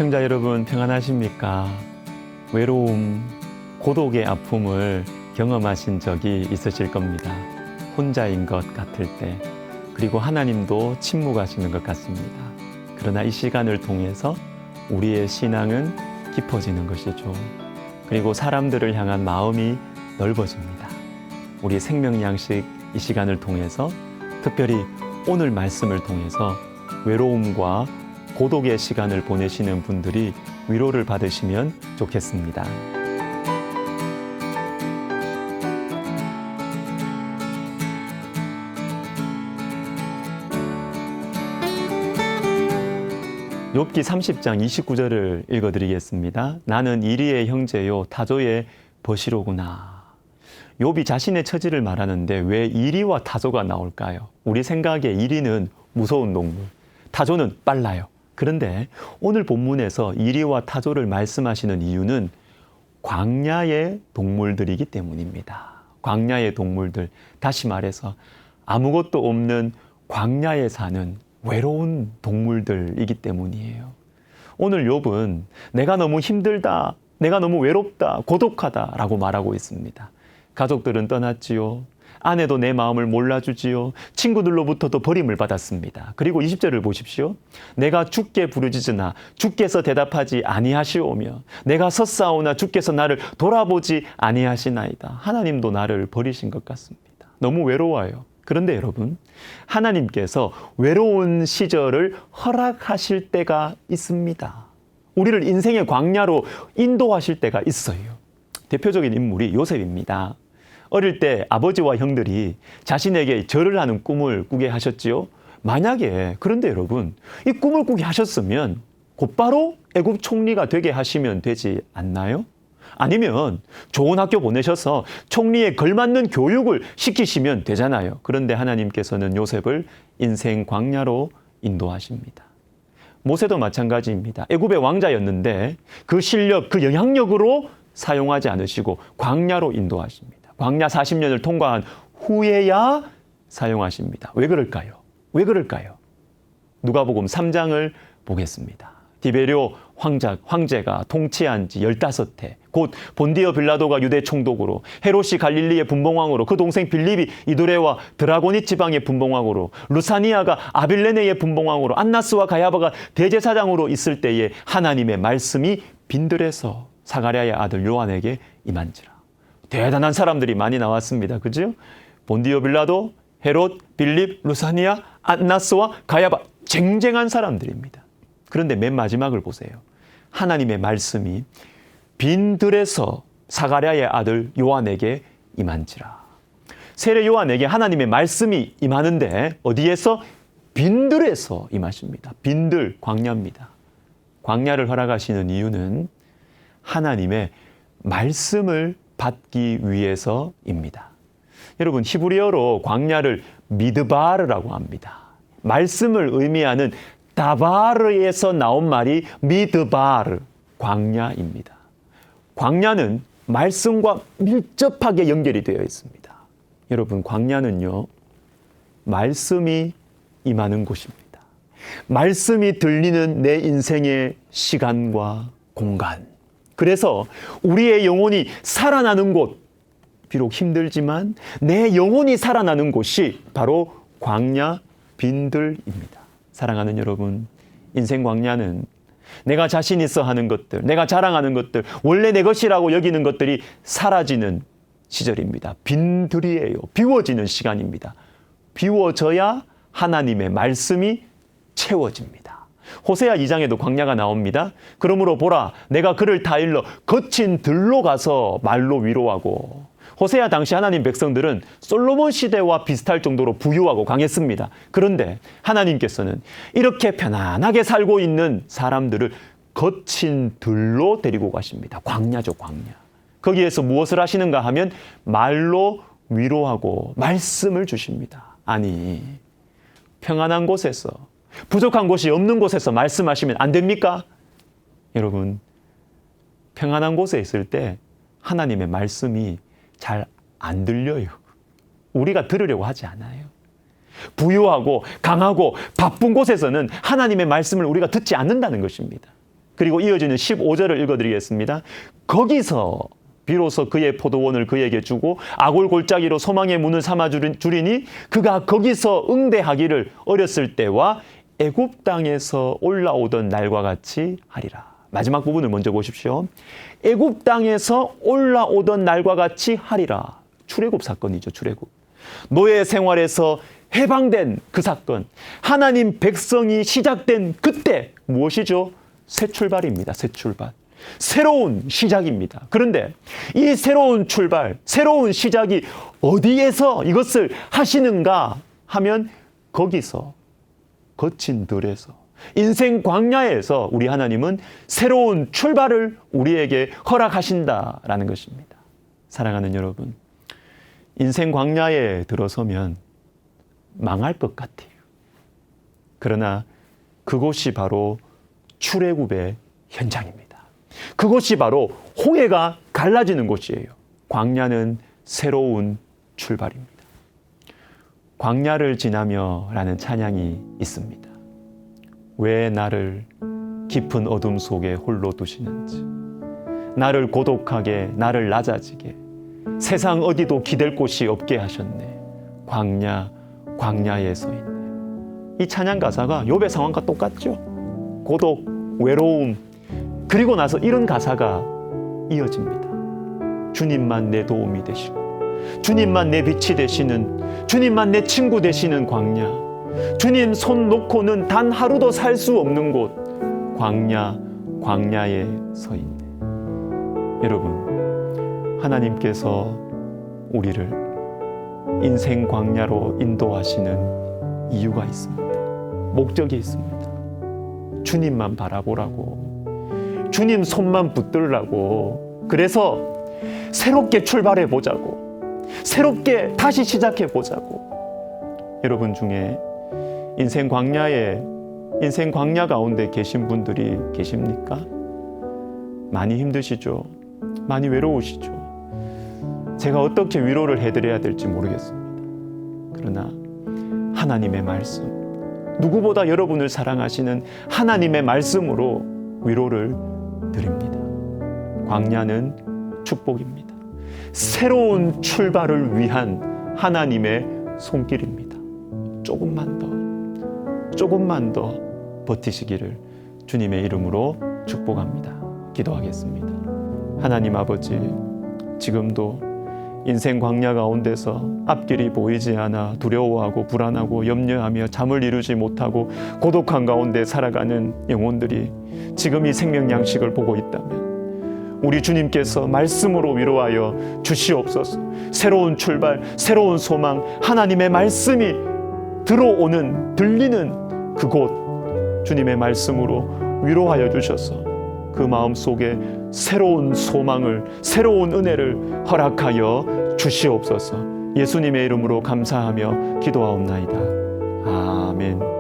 애청자 여러분 평안하십니까? 외로움, 고독의 아픔을 경험하신 적이 있으실 겁니다. 혼자인 것 같을 때, 그리고 하나님도 침묵하시는 것 같습니다. 그러나 이 시간을 통해서 우리의 신앙은 깊어지는 것이죠. 그리고 사람들을 향한 마음이 넓어집니다. 우리 생명양식 이 시간을 통해서, 특별히 오늘 말씀을 통해서 외로움과 고독의 시간을 보내시는 분들이 위로를 받으시면 좋겠습니다. 욥기 30장 29절을 읽어드리겠습니다. 나는 이리의 형제요 타조의 버시로구나. 욥이 자신의 처지를 말하는데 왜 이리와 타조가 나올까요? 우리 생각에 이리는 무서운 동물, 타조는 빨라요. 그런데 오늘 본문에서 이리와 타조를 말씀하시는 이유는 광야의 동물들이기 때문입니다. 광야의 동물들, 다시 말해서 아무것도 없는 광야에 사는 외로운 동물들이기 때문이에요. 오늘 욥은 내가 너무 힘들다, 내가 너무 외롭다, 고독하다라고 말하고 있습니다. 가족들은 떠났지요. 아내도 내 마음을 몰라주지요. 친구들로부터도 버림을 받았습니다. 그리고 20절을 보십시오. 내가 주께 부르짖으나 주께서 대답하지 아니하시오며 내가 섰사오나 주께서 나를 돌아보지 아니하시나이다. 하나님도 나를 버리신 것 같습니다. 너무 외로워요. 그런데 여러분, 하나님께서 외로운 시절을 허락하실 때가 있습니다. 우리를 인생의 광야로 인도하실 때가 있어요. 대표적인 인물이 요셉입니다. 어릴 때 아버지와 형들이 자신에게 절을 하는 꿈을 꾸게 하셨지요. 만약에, 그런데 여러분, 이 꿈을 꾸게 하셨으면 곧바로 애굽 총리가 되게 하시면 되지 않나요? 아니면 좋은 학교 보내셔서 총리에 걸맞는 교육을 시키시면 되잖아요. 그런데 하나님께서는 요셉을 인생 광야로 인도하십니다. 모세도 마찬가지입니다. 애굽의 왕자였는데 그 실력, 그 영향력으로 사용하지 않으시고 광야로 인도하십니다. 광야 40년을 통과한 후에야 사용하십니다. 왜 그럴까요? 왜 그럴까요? 누가복음 3장을 보겠습니다. 디베료 황제가 통치한 지 15해, 곧 본디어 빌라도가 유대 총독으로, 헤롯이 갈릴리의 분봉왕으로, 그 동생 빌립이 이두레와 드라고니 지방의 분봉왕으로, 루사니아가 아빌레네의 분봉왕으로, 안나스와 가야바가 대제사장으로 있을 때에 하나님의 말씀이 빈들에서 사가랴의 아들 요한에게 임한지라. 대단한 사람들이 많이 나왔습니다. 그죠? 본디오 빌라도, 헤롯, 빌립, 루사니아, 안나스와 가야바, 쟁쟁한 사람들입니다. 그런데 맨 마지막을 보세요. 하나님의 말씀이 빈들에서 사가랴의 아들 요한에게 임한지라. 세례 요한에게 하나님의 말씀이 임하는데 어디에서? 빈들에서 임하십니다. 빈들, 광야입니다. 광야를 허락하시는 이유는 하나님의 말씀을 받기 위해서입니다. 여러분, 히브리어로 광야를 미드바르라고 합니다. 말씀을 의미하는 다바르에서 나온 말이 미드바르, 광야입니다. 광야는 말씀과 밀접하게 연결이 되어 있습니다. 여러분, 광야는요, 말씀이 임하는 곳입니다. 말씀이 들리는 내 인생의 시간과 공간. 그래서 우리의 영혼이 살아나는 곳, 비록 힘들지만 내 영혼이 살아나는 곳이 바로 광야 빈들입니다. 사랑하는 여러분, 인생 광야는 내가 자신 있어 하는 것들, 내가 자랑하는 것들, 원래 내 것이라고 여기는 것들이 사라지는 시절입니다. 빈들이에요. 비워지는 시간입니다. 비워져야 하나님의 말씀이 채워집니다. 호세아 2장에도 광야가 나옵니다. 그러므로 보라, 내가 그를 다 일러 거친 들로 가서 말로 위로하고. 호세아 당시 하나님 백성들은 솔로몬 시대와 비슷할 정도로 부유하고 강했습니다. 그런데 하나님께서는 이렇게 편안하게 살고 있는 사람들을 거친 들로 데리고 가십니다. 광야죠, 광야. 거기에서 무엇을 하시는가 하면 말로 위로하고 말씀을 주십니다. 아니, 평안한 곳에서, 부족한 곳이 없는 곳에서 말씀하시면 안 됩니까? 여러분, 평안한 곳에 있을 때 하나님의 말씀이 잘 안 들려요. 우리가 들으려고 하지 않아요. 부유하고 강하고 바쁜 곳에서는 하나님의 말씀을 우리가 듣지 않는다는 것입니다. 그리고 이어지는 15절을 읽어드리겠습니다. 거기서 비로소 그의 포도원을 그에게 주고 아골 골짜기로 소망의 문을 삼아 주리니 그가 거기서 응대하기를 어렸을 때와 애굽 땅에서 올라오던 날과 같이 하리라. 마지막 부분을 먼저 보십시오. 애굽 땅에서 올라오던 날과 같이 하리라. 출애굽 사건이죠. 출애굽. 노예 생활에서 해방된 그 사건, 하나님 백성이 시작된 그때 무엇이죠? 새 출발입니다. 새 출발. 새로운 시작입니다. 그런데 이 새로운 출발, 새로운 시작이 어디에서 이것을 하시는가 하면 거기서, 거친 들에서, 인생 광야에서 우리 하나님은 새로운 출발을 우리에게 허락하신다라는 것입니다. 사랑하는 여러분, 인생 광야에 들어서면 망할 것 같아요. 그러나 그곳이 바로 출애굽의 현장입니다. 그곳이 바로 홍해가 갈라지는 곳이에요. 광야는 새로운 출발입니다. 광야를 지나며 라는 찬양이 있습니다. 왜 나를 깊은 어둠 속에 홀로 두시는지, 나를 고독하게, 나를 낮아지게, 세상 어디도 기댈 곳이 없게 하셨네. 광야에 서 있네. 이 찬양 가사가 욥의 상황과 똑같죠. 고독, 외로움, 그리고 나서 이런 가사가 이어집니다. 주님만 내 도움이 되시고, 주님만 내 빛이 되시는, 주님만 내 친구 되시는 광야, 주님 손 놓고는 단 하루도 살 수 없는 곳, 광야에 서 있네. 여러분, 하나님께서 우리를 인생 광야로 인도하시는 이유가 있습니다. 목적이 있습니다. 주님만 바라보라고, 주님 손만 붙들라고. 그래서 새롭게 출발해 보자고, 새롭게 다시 시작해 보자고. 여러분 중에 인생 광야 가운데 계신 분들이 계십니까? 많이 힘드시죠? 많이 외로우시죠? 제가 어떻게 위로를 해드려야 될지 모르겠습니다. 그러나 하나님의 말씀, 누구보다 여러분을 사랑하시는 하나님의 말씀으로 위로를 드립니다. 광야는 축복입니다. 새로운 출발을 위한 하나님의 손길입니다. 조금만 더 버티시기를 주님의 이름으로 축복합니다. 기도하겠습니다. 하나님 아버지, 지금도 인생 광야 가운데서 앞길이 보이지 않아 두려워하고 불안하고 염려하며 잠을 이루지 못하고 고독한 가운데 살아가는 영혼들이 지금 이 생명 양식을 보고 있다면 우리 주님께서 말씀으로 위로하여 주시옵소서. 새로운 출발, 새로운 소망, 하나님의 말씀이 들리는 그곳 주님의 말씀으로 위로하여 주셔서 그 마음속에 새로운 소망을, 새로운 은혜를 허락하여 주시옵소서. 예수님의 이름으로 감사하며 기도하옵나이다. 아멘.